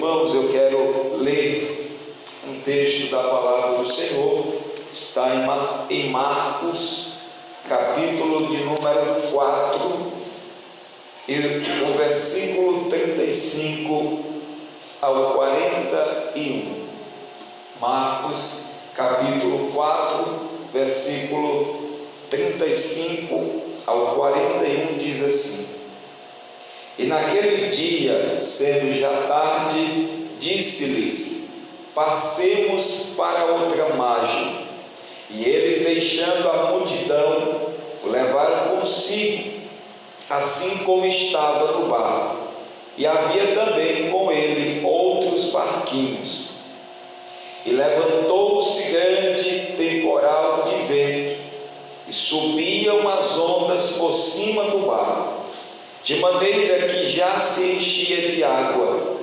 irmãos, eu quero ler um texto da palavra do Senhor. Está em Marcos, capítulo de número 4, e o versículo 35 ao 41. Marcos, capítulo 4, versículo 35 ao 41, diz assim: E naquele dia, sendo já tarde, disse-lhes: Passemos para outra margem. E eles, deixando a multidão, o levaram consigo, assim como estava no barco. E havia também com ele outros barquinhos. E levantou-se grande temporal de vento, e subiam as ondas por cima do barco, de maneira que já se enchia de água.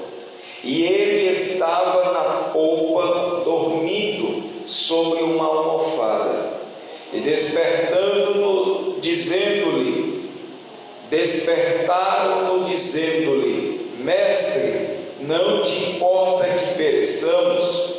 E ele estava na polpa, dormindo sobre uma almofada. E despertaram-no, dizendo-lhe: Mestre, não te importa que pereçamos?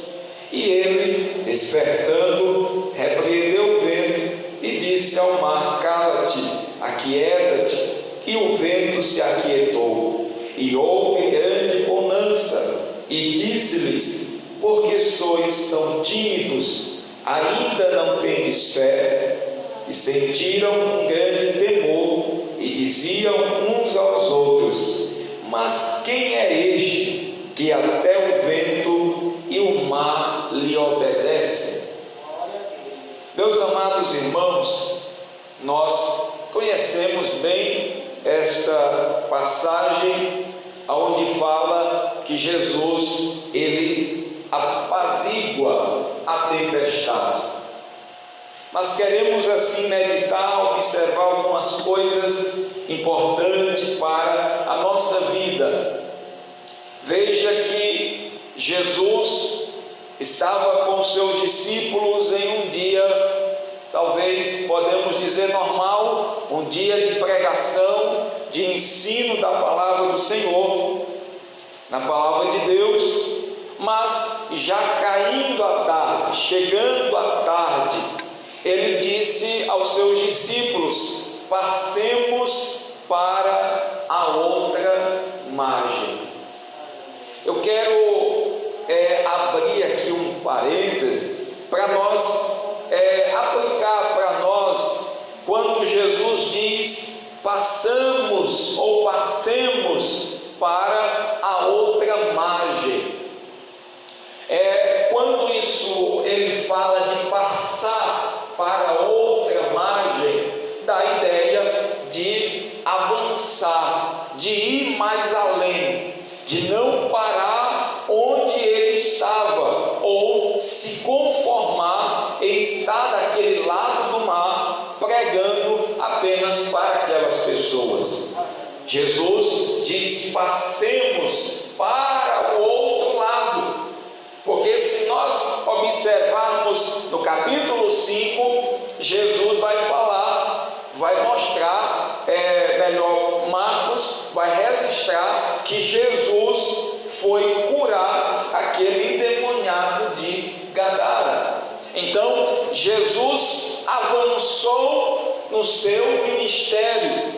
E ele, despertando, repreendeu o vento e disse ao mar: Cala-te, aquieta-te. E o vento se aquietou, e houve grande bonança. E disse-lhes: Por que sois tão tímidos? Ainda não tendes fé? E sentiram um grande temor, e diziam uns aos outros: Mas quem é este, que até o vento e o mar lhe obedecem? Meus amados irmãos, nós conhecemos bem esta passagem onde fala que Jesus, ele apazigua a tempestade. Mas queremos assim meditar, observar algumas coisas importantes para a nossa vida. Veja que Jesus estava com seus discípulos em um dia, talvez podemos dizer normal, um dia de pregação, de ensino da palavra do Senhor, na palavra de Deus. Mas já caindo a tarde, chegando a tarde, ele disse aos seus discípulos: Passemos para a outra margem. Eu quero abrir aqui um parêntese para nós aplicar para nós, quando Jesus diz passamos ou passemos para a outra margem. Quando ele fala de passar para outra margem, dá a ideia de avançar, de ir mais além, de não parar onde ele estava, ou se conformar em estar daquele lado do mar, pregando apenas para aquelas pessoas. Jesus diz: passemos para o outro lado, porque se nós observarmos no capítulo 5, Jesus vai falar, vai mostrar, Marcos vai registrar que Jesus foi curar aquele endemoniado de Gadara. Então Jesus avançou no seu ministério,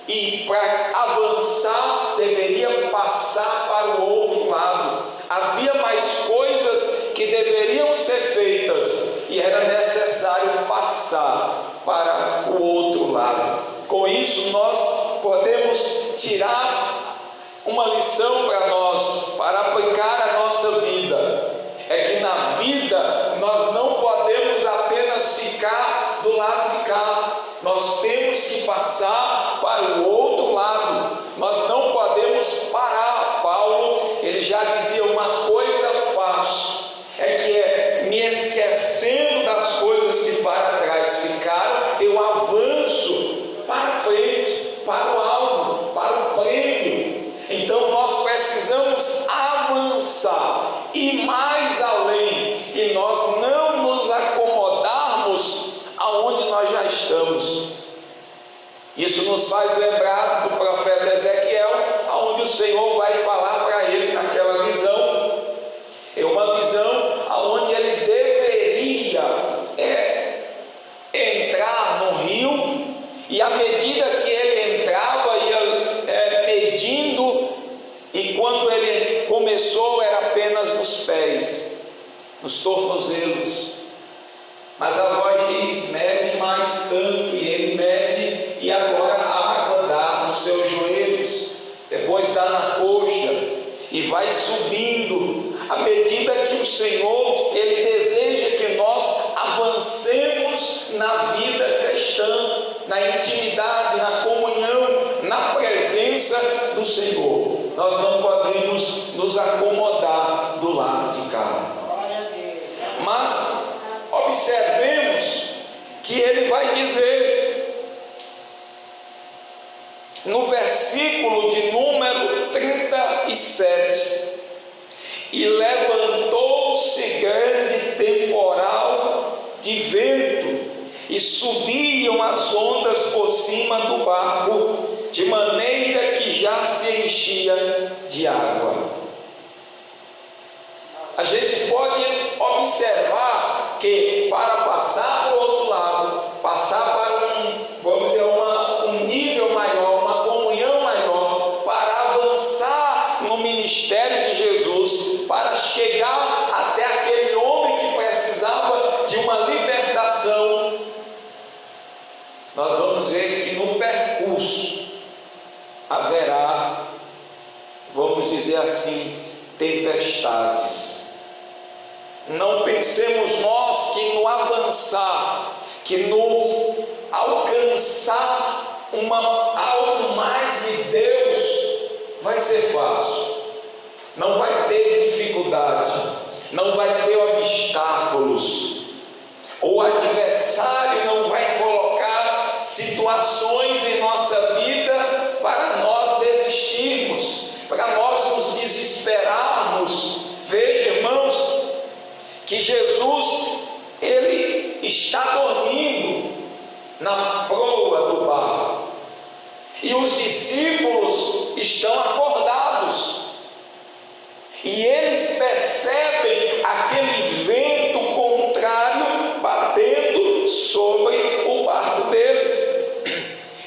e para avançar deveria passar para o outro lado. Havia mais coisas que deveriam ser feitas, e era necessário passar para o outro lado. Com isso nós podemos tirar uma lição para nós, para aplicar a nossa vida. É que na vida nós não podemos apenas ficar do lado de cá, nós temos que passar para o outro lado. Nós não podemos parar. Paulo, ele já dizia: uma coisa faço, me esquecendo das coisas que para trás ficaram, eu avanço para frente, para o alvo, para o prêmio. Então nós precisamos avançar, ir mais além, e nós não nos acomodarmos aonde nós já estamos. Isso nos faz lembrar do profeta Ezequiel, aonde o Senhor vai falar para ele naquela visão começou era apenas nos pés, nos tornozelos. Mas a voz diz: mede mais tanto, e ele mede, e agora a água dá nos seus joelhos, depois dá na coxa, e vai subindo, à medida que o Senhor, Ele deseja que nós avancemos na vida cristã, na intimidade, na comunhão, na presença do Senhor. Nós não podemos nos acomodar do lado de cá. Mas observemos que ele vai dizer no versículo de número 37: e levantou-se grande temporal de vento, e subiam as ondas por cima do barco, de maneira que já se enchia de água. A gente pode observar que para passar para o outro lado, passar para vamos dizer, um nível maior, uma comunhão maior, para avançar no ministério de Jesus, para chegar até aquele homem que precisava de uma libertação, nós vamos ver que no percurso haverá, vamos dizer assim, tempestades. Não pensemos nós que no avançar, que no alcançar algo mais de Deus vai ser fácil. Não vai ter dificuldade, não vai ter obstáculos. O adversário não vai colocar situações em nossa vida para nós desistirmos, para nós nos desesperarmos. Veja, irmãos, que Jesus, ele está dormindo na proa do barco, e os discípulos estão acordados, e eles percebem aquele vento contrário batendo sobre o barco deles,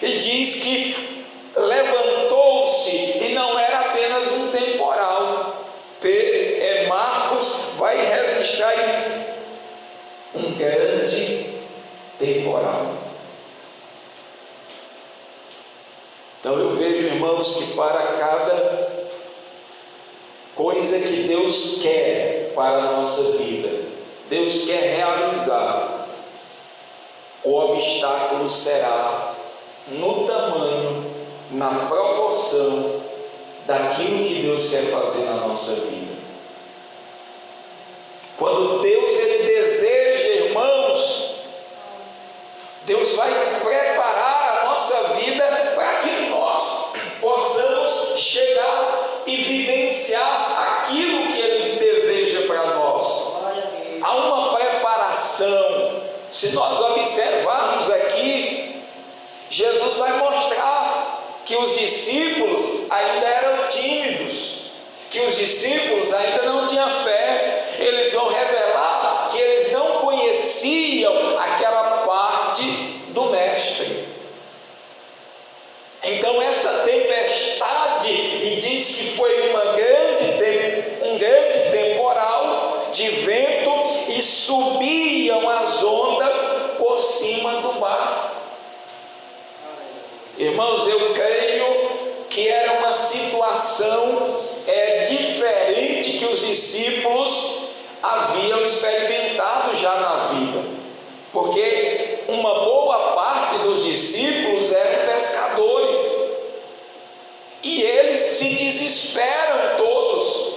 e diz que levantou-se, e não era apenas um temporal. Marcos vai registrar isso, um grande temporal. Então eu vejo, irmãos, que para cada coisa que Deus quer para a nossa vida, Deus quer realizar, o obstáculo será no tamanho, na proporção daquilo que Deus quer fazer na nossa vida. Quando Deus, ele deseja, irmãos, Deus vai preparar a nossa vida para que nós possamos chegar e vivenciar aquilo que ele deseja para nós. Há uma preparação. Se nós observarmos aqui, Jesus vai mostrar que os discípulos ainda eram tímidos, que os discípulos ainda não tinham fé. Eles vão revelar que eles não conheciam aquela parte do mestre. Então essa tempestade, e diz que foi um grande temporal de vento, e subiam as ondas por cima do barco. Irmãos, eu creio que era uma situação diferente que os discípulos haviam experimentado já na vida, porque uma boa parte dos discípulos eram pescadores, e eles se desesperam todos.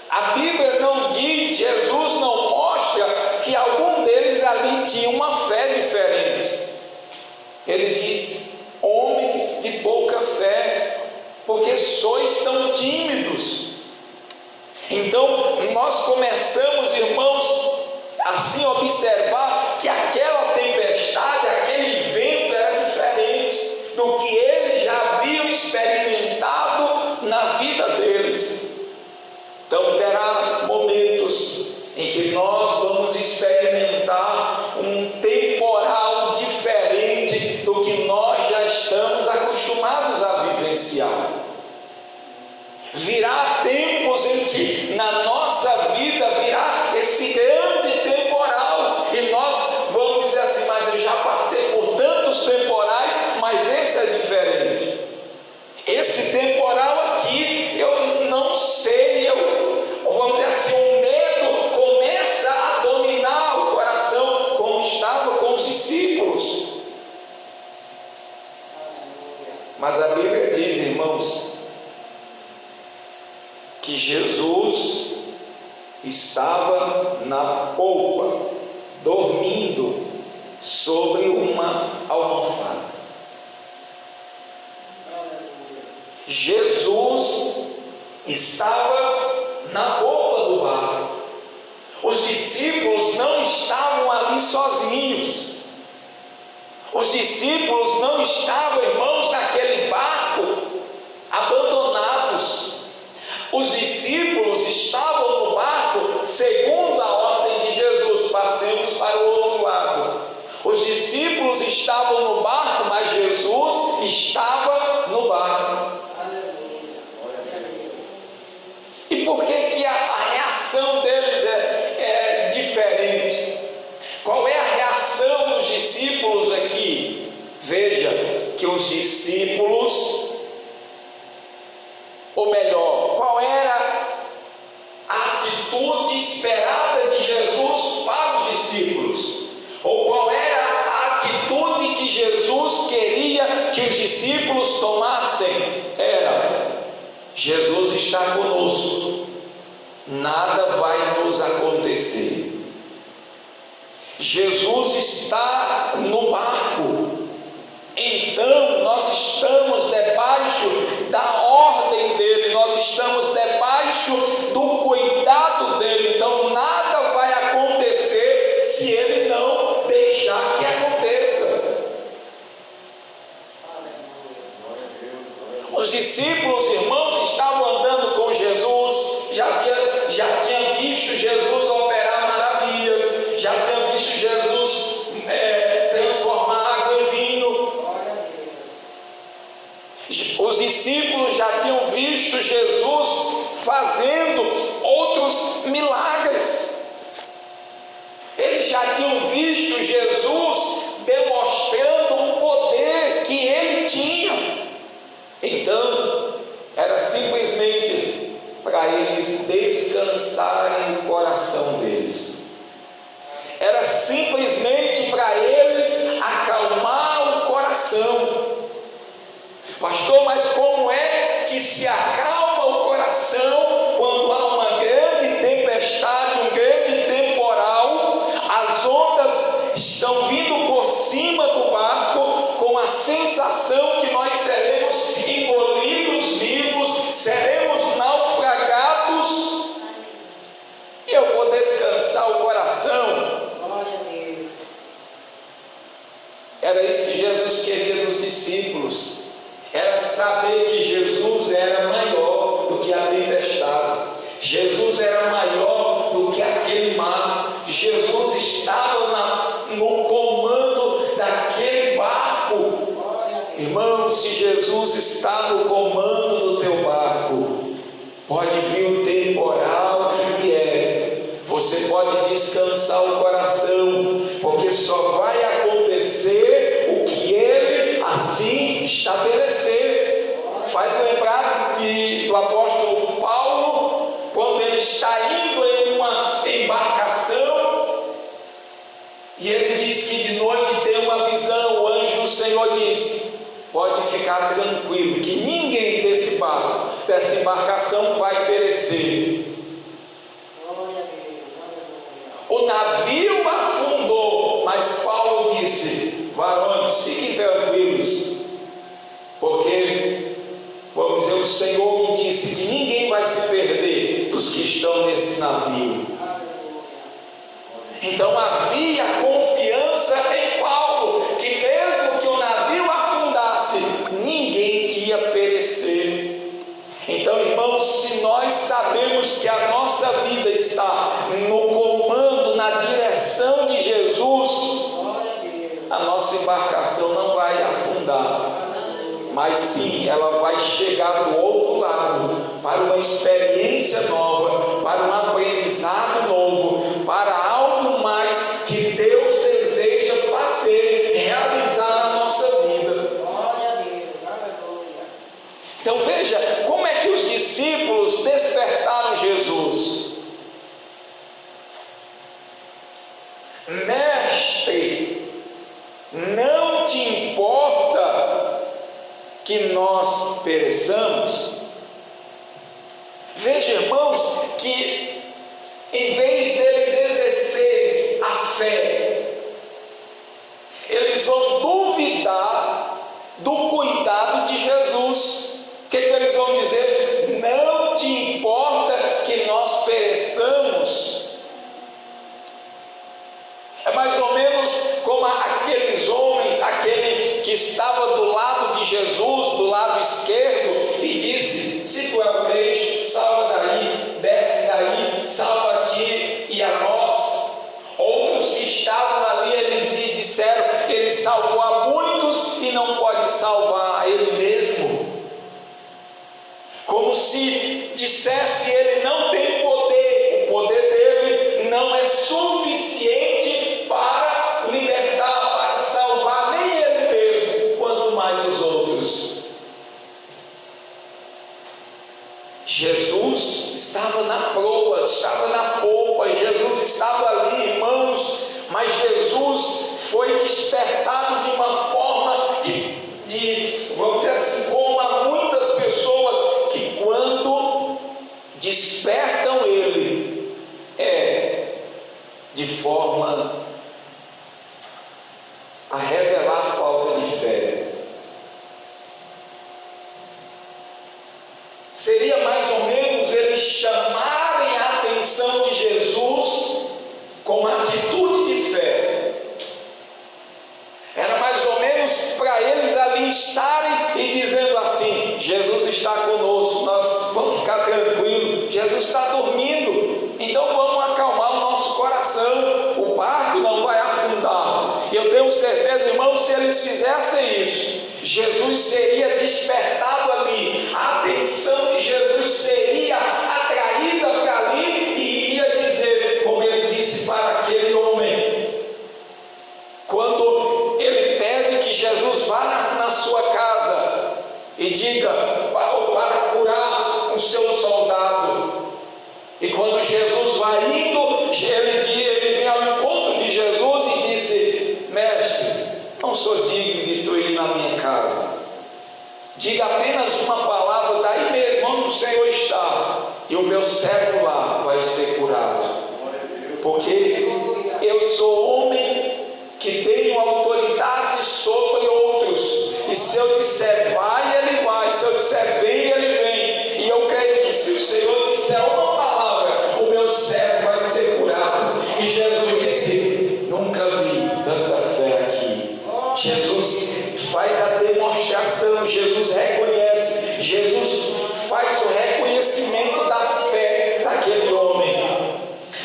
A Bíblia não diz, Jesus não mostra que algum deles ali tinha uma fé diferente. Ele diz: homens de pouca fé, porque sois tão tímidos. Então nós começamos, irmãos, assim observar que aquela tempestade, aquele vento era diferente do que eles já haviam experimentado na vida deles. Então terá momentos em que nós vamos experimentar um temporal diferente do que nós já estamos acostumados a vivenciar. Virá tempos em Jesus estava na polpa, dormindo sobre uma almofada. Jesus estava na polpa do barco. Os discípulos não estavam ali sozinhos. Os discípulos não estavam, irmãos, naquele barco abandonados. Os discípulos estavam no barco segundo a ordem de Jesus: passemos para o outro lado. Os discípulos estavam no barco, mas Jesus estava no barco. E por que a reação deles é diferente? Qual é a reação dos discípulos aqui? Veja que os discípulos, ou melhor, qual era a atitude esperada de Jesus para os discípulos? Ou qual era a atitude que Jesus queria que os discípulos tomassem? Era: Jesus está conosco, nada vai nos acontecer. Jesus está no barco, então nós estamos debaixo da ordem dele, nós estamos debaixo do cuidado dele, então nada vai acontecer se ele não deixar que aconteça. Os discípulos, irmãos, estavam andando com Jesus, já tinha visto Jesus operar maravilhas, já tinha visto Jesus transformar água em vinho. Os discípulos já tinham visto Jesus fazendo outros milagres. Eles já tinham visto Jesus demonstrando o poder que ele tinha. Então, era simplesmente para eles descansarem o coração deles. Era simplesmente para eles acalmar o coração. Pastor, mas como é que se acalma o coração quando há uma grande tempestade, um grande temporal, as ondas estão vindo por cima do barco com a sensação que nós seremos engolidos vivos, seremos naufragados, e eu vou descansar o coração? Era isso que Jesus queria dos discípulos. Era saber que Jesus era maior do que a tempestade, Jesus era maior do que aquele mar, Jesus estava no comando daquele barco. Irmão, se Jesus está no comando do teu barco, pode vir o temporal que vier, você pode descansar o coração, porque só vai acontecer o que ele assim estabelecer. Faz lembrar do apóstolo Paulo, quando ele está indo em uma embarcação, e ele diz que de noite tem uma visão. O anjo do Senhor diz: pode ficar tranquilo, que ninguém dessa embarcação vai perecer. O navio afundou, mas Paulo disse: varões, fiquem tranquilos, porque, vamos dizer, o Senhor me disse que ninguém vai se perder dos que estão nesse navio. Então havia confiança em Paulo, que mesmo que o navio afundasse, ninguém ia perecer. Então, irmãos, se nós sabemos que a nossa vida está no comando, na direção de Jesus, a nossa embarcação não vai afundar, mas sim, ela vai chegar do outro lado, para uma experiência nova, para um aprendizado novo, para algo mais que Deus deseja fazer, realizar na nossa vida. Então veja, como é que os discípulos despertaram Jesus? Mestre, não te importa que nós pereçamos? Veja, irmãos, que como aqueles homens, aquele que estava do lado de Jesus, do lado esquerdo, e disse: se tu é o Cristo, salva daí, desce daí, salva a ti e a nós. Outros que estavam ali, ele disseram: ele salvou a muitos e não pode salvar a ele mesmo. Como se dissesse: ele não tem poder, o poder dele não é suficiente para libertar, para salvar nem ele mesmo, quanto mais os outros. Jesus estava na proa, estava na polpa, Jesus estava ali, irmãos, mas Jesus foi despertado de uma forma vamos dizer assim, como há muitas pessoas que quando despertam ele, de forma a revelar falta de fé. Seria mais ou menos eles chamarem a atenção de Jesus com atitude de fé. Era mais ou menos para eles ali estarem e dizendo assim: Jesus está conosco, nós vamos ficar tranquilos, Jesus está dormindo, então vamos acalmar o nosso coração, o barco não vai afundar. E eu tenho certeza, irmãos, se eles fizessem isso, Jesus seria despertado ali, a atenção de Jesus seria atraída para ali e ia dizer, como ele disse para aquele homem, quando ele pede que Jesus vá na sua casa e diga para curar o seu soldado. E quando Jesus vai indo, ele vem ao encontro de Jesus e disse: mestre, não sou digno de tu ir na minha casa. Diga apenas uma palavra daí mesmo, onde o Senhor está, e o meu servo lá vai ser curado. Porque eu sou homem que tenho autoridade sobre outros. E se eu disser vai, ele vai. Se eu disser vem, ele vem. E eu creio que se o Senhor disser uma palavra, o meu servo vai ser curado. E Jesus disse: nunca vi tanta fé aqui. Jesus faz a demonstração, Jesus reconhece, Jesus faz o reconhecimento da fé daquele homem.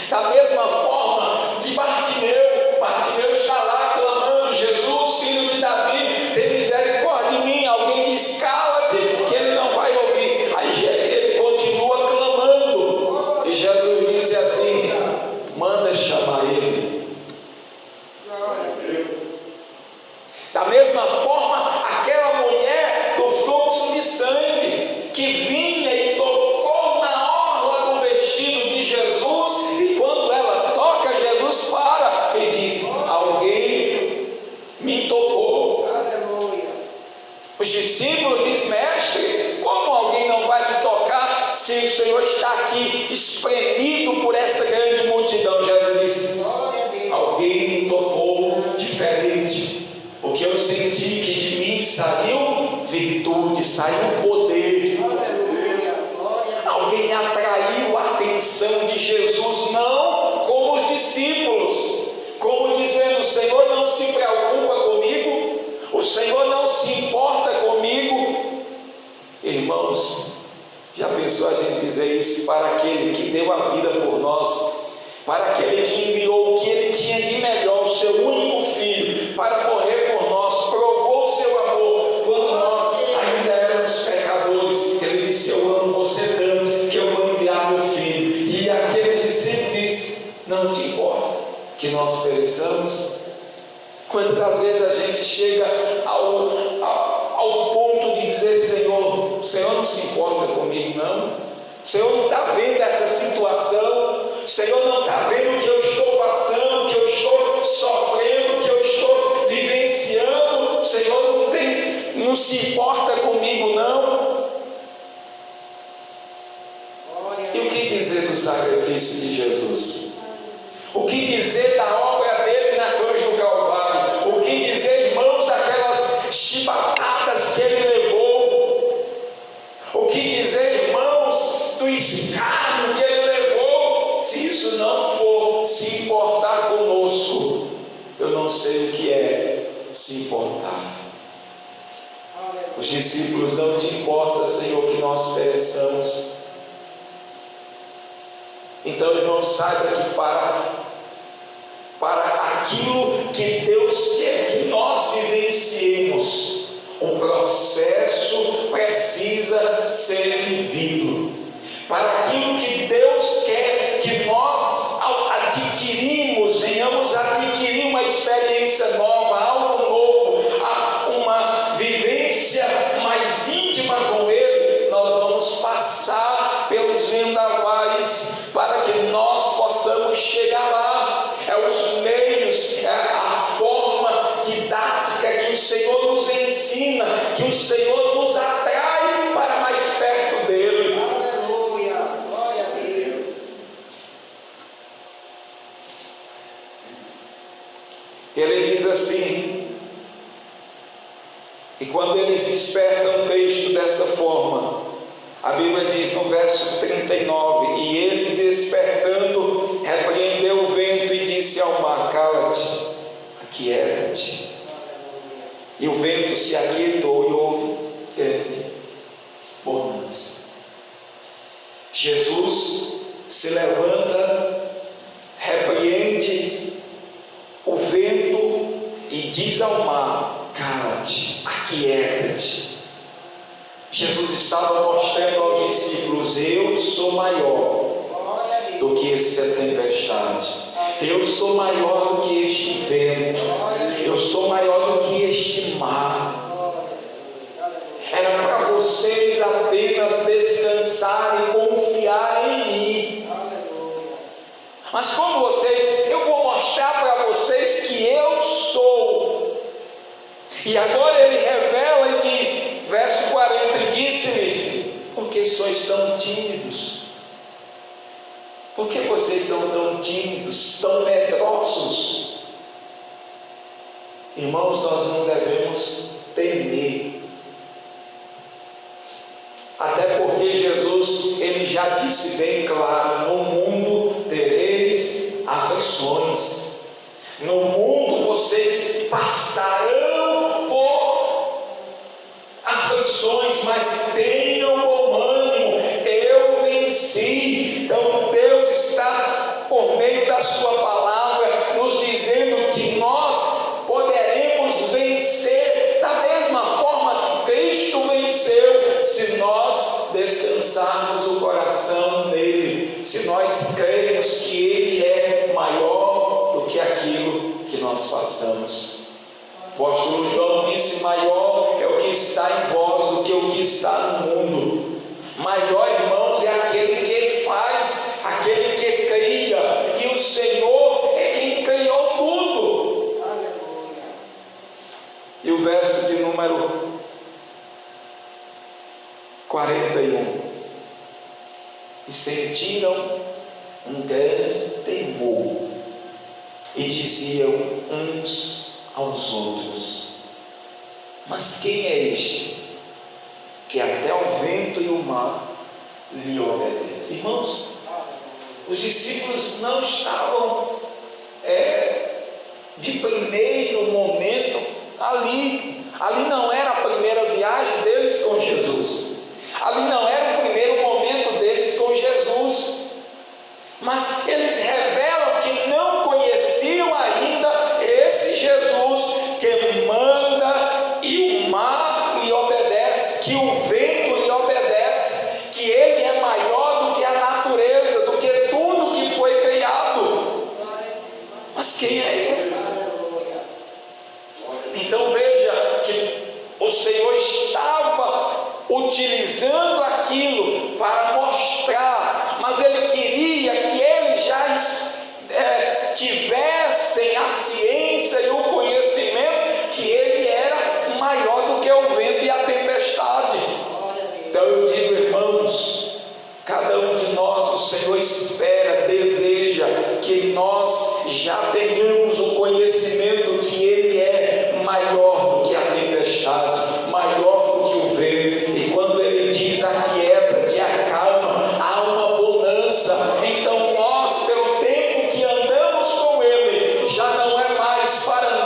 Da mesma forma de Bartimeu está lá clamando: Jesus, filho de Davi, tem misericórdia de mim. Alguém diz: cala-te, que ele não vai ouvir. Aí ele continua clamando, e Jesus disse assim: manda chamar ele. Da mesma forma, aquela mulher do fluxo de sangue que vinha e tocou na orla do vestido de Jesus, e quando ela toca, Jesus para e diz: alguém me tocou. Aleluia. Os discípulos dizem: mestre, como alguém não vai me tocar se o Senhor está aqui espremido por essa grande multidão? Jesus disse: alguém me tocou diferente, porque eu senti que de mim saiu virtude, saiu poder. Alguém atraiu a atenção de Jesus, não como os discípulos, como dizendo: o Senhor não se preocupa comigo, o Senhor não se importa comigo. Irmãos, já pensou a gente dizer isso para aquele que deu a vida por nós, para aquele que enviou o que ele tinha de melhor, o seu único filho, para morrer por nós, provou o seu amor quando nós ainda éramos pecadores. Ele disse: eu amo você tanto que eu vou enviar meu filho. E aqueles discípulos dizem: não te importa que nós pereçamos? Quantas das vezes a gente chega ao ponto de dizer: Senhor, o Senhor não se importa comigo, não? O Senhor não está vendo essa situação, o Senhor não está vendo o que eu estou passando, o que eu estou sofrendo, o que eu estou vivenciando. O Senhor não se importa comigo, não? E o que dizer do sacrifício de Jesus? O que dizer da obra dele na cruz do Calvário? O que dizer, irmãos, daquelas chibatadas que ele levou? O que dizer, irmãos, do escárnio que ele levou? Se isso não for se importar conosco, eu não não sei o que é se importar. Os discípulos: não te importa, Senhor, que nós pereçamos. Então, irmão, saiba que para aquilo que Deus quer que nós vivenciemos, o processo precisa ser vivido. Para aquilo que Deus quer que nós adquirimos, venhamos adquirir uma experiência nova, algo novo, uma vivência mais íntima com Ele, nós vamos passar pelos vendavais para que nós possamos chegar lá. É os meios, é a forma didática que o Senhor nos ensina, que o Senhor nos atrai para mais perto dele. Aleluia, glória a Deus. Ele diz assim, e quando eles despertam o texto dessa forma, a Bíblia diz no verso 39, e ele despertando, repreendeu o vento e disse ao mar: cala-te, aquieta-te. E o vento se aquietou e houve grande bonança. Jesus se levanta, repreende o vento e diz ao mar: cala-te, aquieta-te. Jesus estava mostrando aos discípulos: eu sou maior do que essa tempestade, eu sou maior do que este vento, eu sou maior do que este mar. Era para vocês apenas descansarem e confiar em mim. Mas como vocês, eu vou mostrar para vocês que eu sou. E agora ele revela e diz, verso 40, e disse-lhes: por que sois tão tímidos? Por que vocês são tão tímidos, tão medrosos? Irmãos, nós não devemos temer. Até porque Jesus, ele já disse bem claro: no mundo tereis aflições. No mundo vocês passarão por aflições, mas tenham bom ânimo, eu venci. Então Deus está, por meio da sua palavra, nos dizendo que nós poderemos vencer da mesma forma que Cristo venceu, se nós descansarmos o coração nele, se nós crermos que ele é maior do que aquilo que nós passamos. O apóstolo João disse: maior é o que está em vós do que o que está no mundo. Maior, irmãos, é aquele que faz, aquele que cria, e o Senhor é quem criou tudo. E o verso de número 41: e sentiram um grande temor, e diziam uns aos outros: mas quem é este, que até o vento e o mar lhe obedecem? Irmãos, os discípulos não estavam de primeiro momento ali não era a primeira viagem deles com Jesus, ali não era o primeiro momento deles com Jesus, mas eles revelam que não conheciam ainda esse Jesus que manda e o mar lhe obedece, que o vento lhe obedece, que ele é maior do que a natureza, do que tudo que foi criado. Mas quem é esse? Então veja que o Senhor estava utilizando aquilo para mostrar, mas ele queria que eles já tivessem a ciência e o conhecimento que ele era maior do que o vento e a tempestade. Então eu digo, irmãos, cada um de nós, o Senhor espera, deseja que nós já tenhamos o conhecimento que ele é maior do que a tempestade, maior do que o vento. E quando ele diz aquieta-te, acalma, há uma bonança. Então nós, pelo tempo que andamos com ele, já não é mais para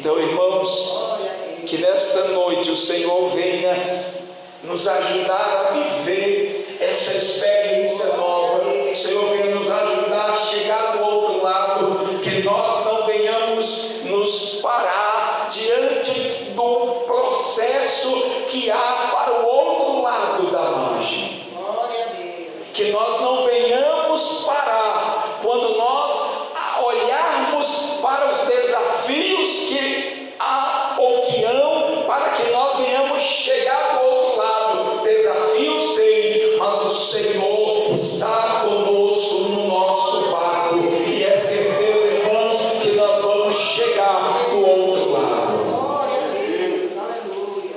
Então, irmãos, que nesta noite o Senhor venha nos ajudar a viver essa experiência nova. O Senhor venha nos ajudar a chegar do outro lado, que nós não venhamos nos parar diante do processo que há para o outro lado da margem. Que nós não venhamos parar quando nós olharmos para os desafios que há ou que hão, para que nós venhamos chegar do outro lado. Desafios tem, mas o Senhor está conosco no nosso barco, e é certeza, irmãos, que nós vamos chegar do outro lado.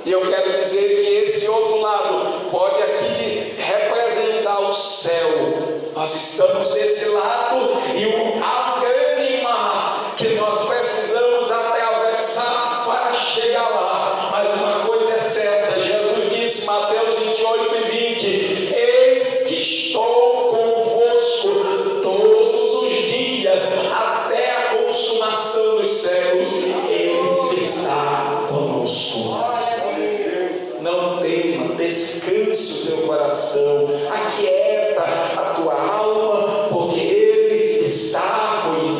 E eu quero dizer que esse outro lado pode aqui representar o céu. Nós estamos desse lado e há um grande mar que nós precisamos atravessar para chegar lá. Mas uma coisa é certa, Jesus disse, Mateus 28:20, eis que estou convosco todos os dias, até a consumação dos séculos. Ele está conosco. Não tema, descanse o teu coração, aquieta a tua alma, porque Ele está cuidando